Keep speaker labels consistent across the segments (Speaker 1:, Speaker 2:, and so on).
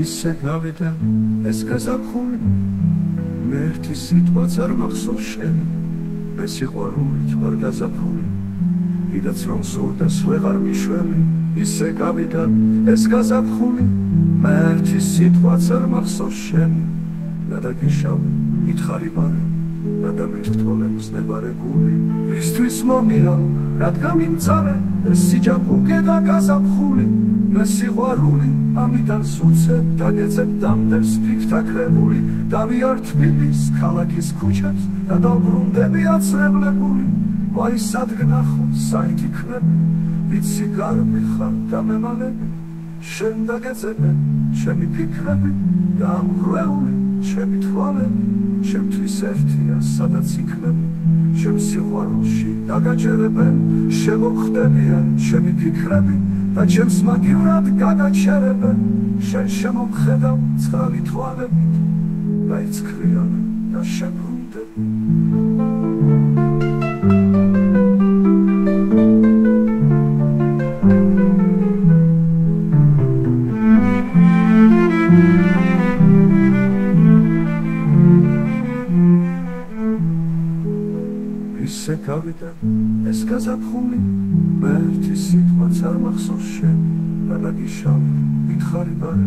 Speaker 1: ისე გავიდა ეს გაზაფხული მე ერთი სიტყვაც არ მახსოვს შენი მე სიყვარულით ვარ გაზაფხული ვიდაც რომ სურდეს ვეღარ მიშველი ისე გავიდა ეს გაზაფხული მე ერთი სიტყვაც არ მახსოვს შენი გადაგიშავე მითხარი მარე გადამირთვალებს ნებარე გული ისთვის მომია რადგან მიმწარე ეს სიჯაპუke და გაზაფხული მე სიყვარული ამიდან სულზე დაგეცებ დამდევს ფიქთაქრებული დავიარ თბილისის ქალაქის ქუჩებს და დავბრუნდები აცრებლებული ვაი სად გნახო საით იქნები ვიცი გარბი ხარ და მემალები შენ დაგეცებე ჩემი ფიქრები და ამღვრეული ჩემი თვალები ჩემთვის ერთია სადაც იქნები ჩემ სიყვარულში დაგაჯერებენ შემოხდებიან ჩემი ფიქრები და ჩემს მაგივრად გადაჩერებენ შენ შემომხედავ ცხრალი თვალებით გაიცქრიალე და შემბრუნდები ისე გავიდა ეს გაზაფხული მე ერთი სიტყვაც არ მახსოვს შენი გადაგიშავე მითხარი მარე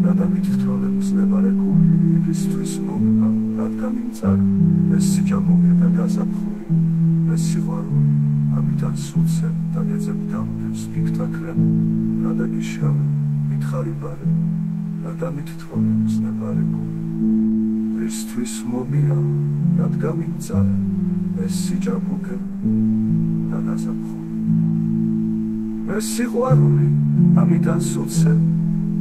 Speaker 1: გადამირთვალებს ნებარე გული ისთვის მომია რადგან მიმწარე ეს სიჯაპუke და გაზაფხული მე სიყვარული ამიტომ სულზე დაგეცებ დამდევს ფიქთაქრები გადაგიშავე მითხარი მარე გადამირთვალებს ნებარე გული ისთვის მომია რადგან მიმწარე ეს სიჯაპუke და გაზაფხული მე სიყვარული ამიტომ სულზე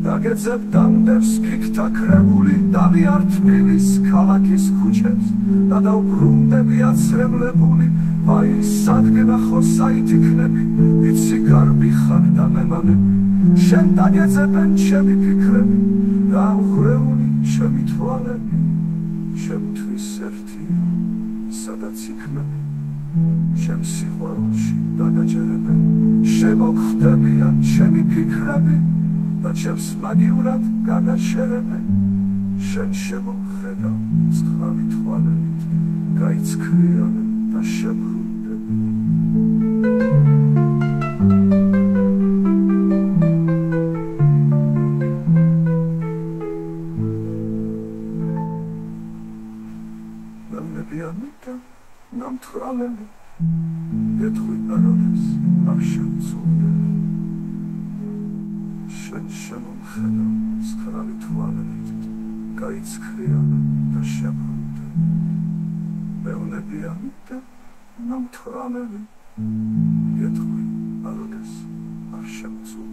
Speaker 1: დაგეცებ დამდევს ფიქთაქრებული დავიარ თბილისის ქალაქის ქუჩებს და დავბრუნდები აცრებლებული ვაი სად გნახო საით იქნები ვიცი გარბი ხარ და მემალები შენ დაგეცებენ ჩემი ფიქრები და ამღვრეული ჩემი თვალები ჩემთვის ერთია სადაც იქნები ჩემ სიყვარულში დაგაჯერებენ შემოხდებიან ჩემი ფიქრები და ჩემს მაგივრად გადაჩერებენ შენ შემოხედავ ცხრალი თვალებით გაიცქრიალე და შემბრუნდები მემნებიანითა ნამთვრალელი გეტყვი აროდეს არ შემცურდები შენ შემომხედავ ცხრალი თვალებით გაიცქრიალე და შემბრუნდები მემნებიანითა ნამთვრალელი გეტყვი აროდეს არ შემცურდები